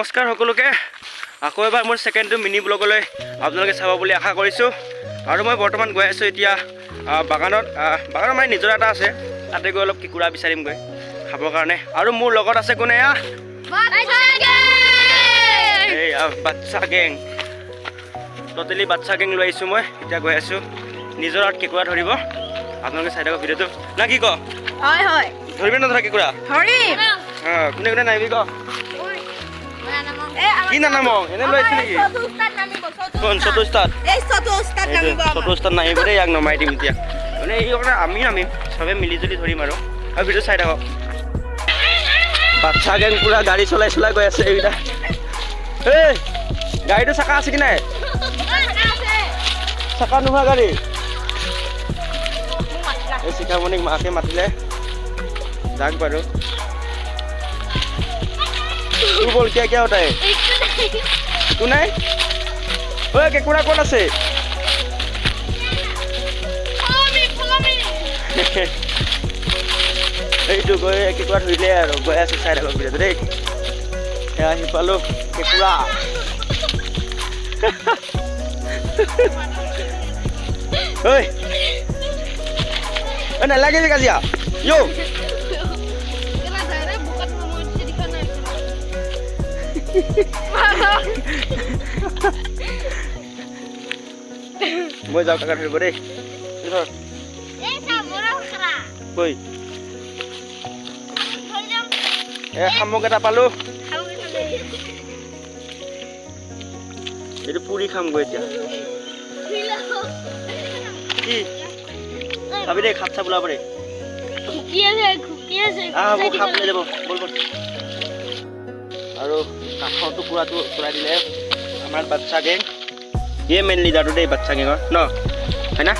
নমস্কাৰ সকলোকে আকৌ এবাৰ মোৰ সেকেন্ডটো মিনি ব্লগলৈ আপোনালোকে চাব বুলি আশা কৰিছোঁ আৰু মই বৰ্তমান গৈ আছোঁ এতিয়া বাগানত মানে নিজৰ এটা আছে তাতে গৈ অলপ কিকুৰা বিচাৰিম গৈ খাবৰ কাৰণে আৰু মোৰ লগত আছে কোনে এই বাচ্চা গেং টোটেলি বাচ্চা গেং লৈ আহিছোঁ মই এতিয়া গৈ আছোঁ নিজৰ আৰু কিকুৰা ধৰিব আপোনালোকে চাই থাকক ভিডিঅ'টো না কি ক হয় হয় ধৰিবে নধৰা কিকুৰা ধৰিম কোনে কোনে নাইবি ক কি নানাম এনে লৈ আহিছে নেকি কোন চতুস্থাত চতুস্থাত নামিব দেই ইয়াক নমাই দিম এতিয়া মানে এই কাৰণে আমি নামিম চবে মিলি জুলি ধৰিম আৰু ভিডিঅ' চাই থাকক বাচ্চা গেং পুৰা গাড়ী চলাই গৈ আছে এইকেইটা এই গাড়ীটো চাকা আছে কি নাই চাকা নোহোৱা গাড়ী এই চিকামণিক মাকে মাতিলে যাক বাৰু तू बोल क्या होता है तू नहीं ओए केकुड़ा कौन আছে এইটো গৈ কেকুৰা ধৰিলে আৰু গৈ আছে চাই থাকক ভিডিঅ'টো দেই এয়া আহি পালো কেকুৰা ঐ নালাগে কাজিয়া ইয়ো মই যাওঁ কাকা ধৰিব দেই কৈ শামুক এটা পালো এইটো পুৰি খামগৈ এতিয়া কি ভাবি দেই খাপ চাপ ওলাব দেই খাবলৈ যাব বল বল আৰু কাঠৰ টুকুৰাটো উৰাই দিলে আমাৰ বাচ্চা গেং ইয়ে মেইন লিডাৰটো দেই বাচ্চা গেঙৰ ন হয় না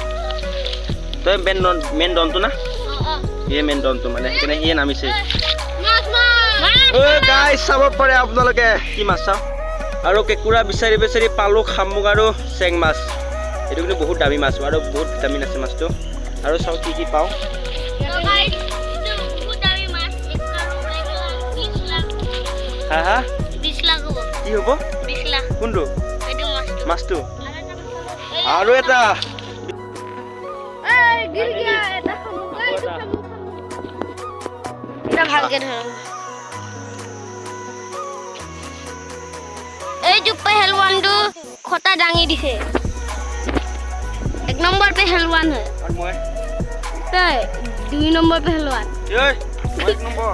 তই মেইন ডনটো না ইয়ে মেইন ডনটো মানে সেইকাৰণে সিয়ে নামিছে গাইজ চাব পাৰে আপোনালোকে কি মাছ চাওঁ আৰু কেকুৰা বিচাৰি বিচাৰি পালোঁ শামুক আৰু চেং মাছ এইটো কিন্তু বহুত দামী মাছ আৰু বহুত ভিটামিন আছে মাছটো আৰু চাওঁ কি কি পাওঁ হা হা 20 লাখ হ'ব কি হ'ব 20 লাখ কোনটো এইটো মাছটো আৰু এটা এই গিৰ গিয়া এটা শামুক এটা ভালকে ধৰ এই যে পেহলৱানটো খটা ডাঙি দিছে এক নম্বৰ পেহলৱান হয় আৰু মই তই 2 নম্বৰ পেহলৱান এই মই এক নম্বৰ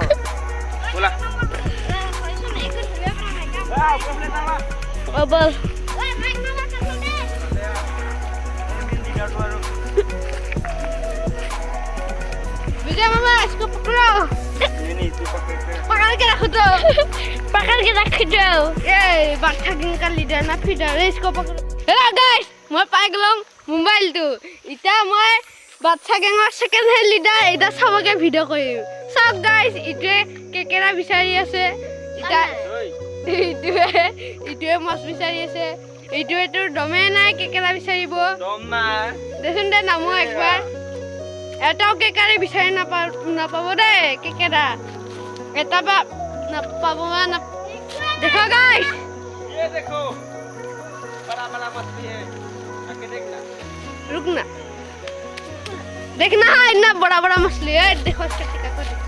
बोला ओ बस विजय मामा इसको पकड़ो नहीं तू पकड़ के रखो ये बाচ্চा गैंग का लीडर ना फीडर इसको पकड़ो हेलो गाइस मैं पाई गलम मोबाइल तो इटा मैं बाচ্চা গেঙৰ সেকেন্ড হেণ্ড লিডাৰ এটা চাবকে ভিডিঅ' কৰিম সব গাইস ইটোৱে কেকেৰা বিচাৰি আছে ইটা ইটোৱে মাছ বিচাৰি আছে ইটোৱে তোৰ দমে নাই কেকেৰা বিচাৰিব দম নাই দেচোন দে নামো একবাৰ এটাও কেকেৰা বিচাৰি নাপাব দে কেকেৰা এটা বা নাপাব না দেখো গাইস ये देखो बड़ा बड़ा मछली है आके देखना रुक ना देखना है इतना बड़ा बड़ा मछली है देखो इसका टिका को देखो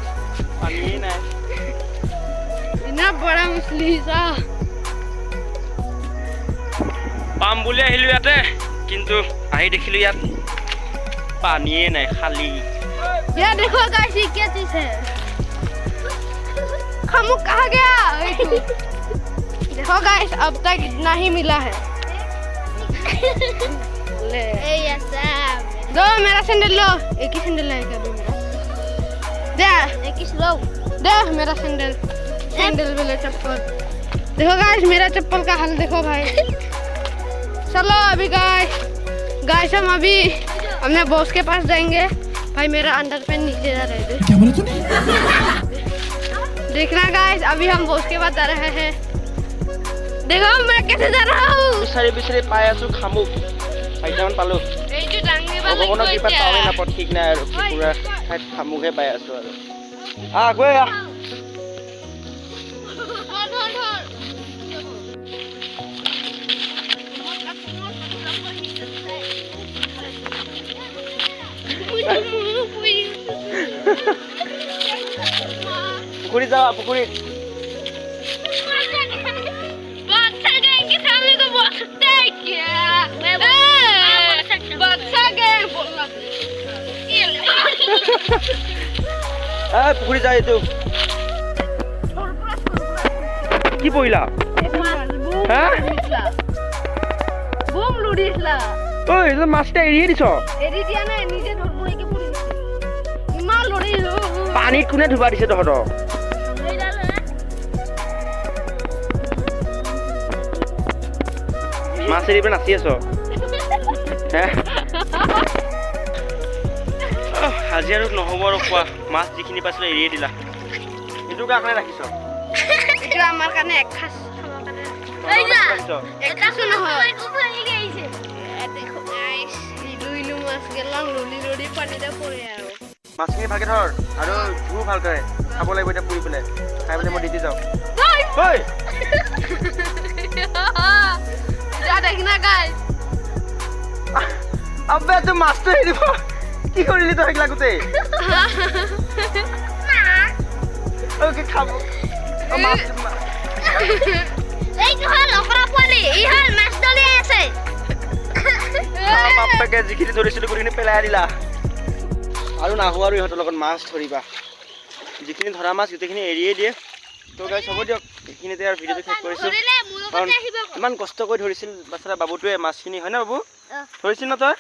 पानी नहीं इतना बड़ा मछली सा পাম বুলি আহিলো ইয়াতে কিন্তু আহি দেখিলো ইয়াত পানীয়ে নাই খালি ये देखो गाइस ये क्या चीज है खामुक कहाँ गया देखो गाइस अब तक इतना ही मिला है ले दो मेरा सैंडल लो एक ही सैंडल लाएगा दो मेरा दे एक ही लो दे मेरा सैंडल वाला चप्पल देखो गाइस मेरा चप्पल का हाल देखो भाई चलो अभी गाइस हम अभी अपने बॉस के पास जाएंगे भाई मेरा अंडरपैंट नीचे जा रहे थे क्या बोला तूने देखना गाइस अभी हम बॉस के पास जा रहे हैं देखो मैं कैसे जा रहा हूँ বিচাৰি বিচাৰি পাই আছো খামুক 5টামান পালো এই যে ডাঙি বালা ভগৱানৰ কৃপাত পাৱে নাপাওঁ ঠিক নাই আৰু পুৰা ঠাইত খামুকহে পাই আছো আৰু গৈ পুখুৰীত যাওঁ পুখুৰীত পুখুৰী যায় এইটো কি পঢ়িলা হা বুম লুডিছলা ঐ এইটো মাছটা এৰিয়ে দিছ এৰি দিয়া নাই নিজে ধৰবইকে পৰি দিছে ইমান লৰিলো পানীত কোনে ধুবা দিছে তহঁতক মাছ এৰি পেলাই নাচি আছ হে আজি আৰু নহ'ব আৰু খোৱা মাছ যিখিনি পাইছিলো এৰিয়ে দিলা এইটো কাৰণে ৰাখিছ এইটো আমাৰ কাৰণে এক খাস মাছখিনি ভালকে ধৰ আৰু ধুও ভালকৈ খাব লাগিব এতিয়া পুৰি পেলাই খাই পেলাই মই ডিউটি যাওঁ আবে তই মাছটো এৰি দিব কি কৰিলি তই সেইগিলা গোটেই খাব বাপেকে যিখিনি ধৰিছিলো গোটেইখিনি পেলাই দিলা আৰু নাহো আৰু ইহঁতৰ লগত মাছ ধৰিবা যিখিনি ধৰা মাছ গোটেইখিনি এৰিয়ে দিয়ে তো গাইছ হ'ব দিয়ক এইখিনিতে আৰু ভিডিঅ'টো শেষ কৰিছোঁ কাৰণ ইমান কষ্ট কৰি ধৰিছিল বাচ্চাৰা বাবুটোৱে মাছখিনি হয় না বাবু ধৰিছিল ন তই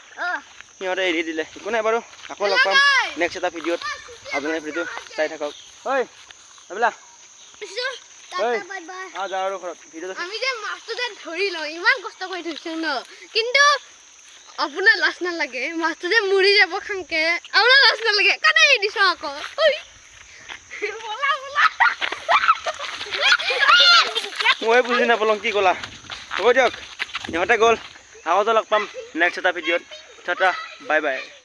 সিহঁতে এৰি দিলে একো নাই বাৰু আকৌ লগ পাম নেক্সট এটা ভিডিঅ'ত আপোনালোকে ভিডিঅ'টো চাই থাকক ঐ ভাবিলা যাওঁ আৰু ঘৰত ভিডিঅ'টো আমি যে মাছটো যে ধৰি লওঁ ইমান কষ্ট কৰি ধৰিছোঁ ন কিন্তু আপোনাৰ লাজ নালাগে মাছটো যে মৰি যাব খাংকে আপোনাৰ লাজ নালাগে কাৰণে এৰি দিছোঁ আকৌ মই বুজি নাপালোঁ কি ক'লা হ'ব দিয়ক ইহঁতে গ'ল আগতে লগ পাম নেক্সট এটা ভিডিঅ'ত টাটা বাই বাই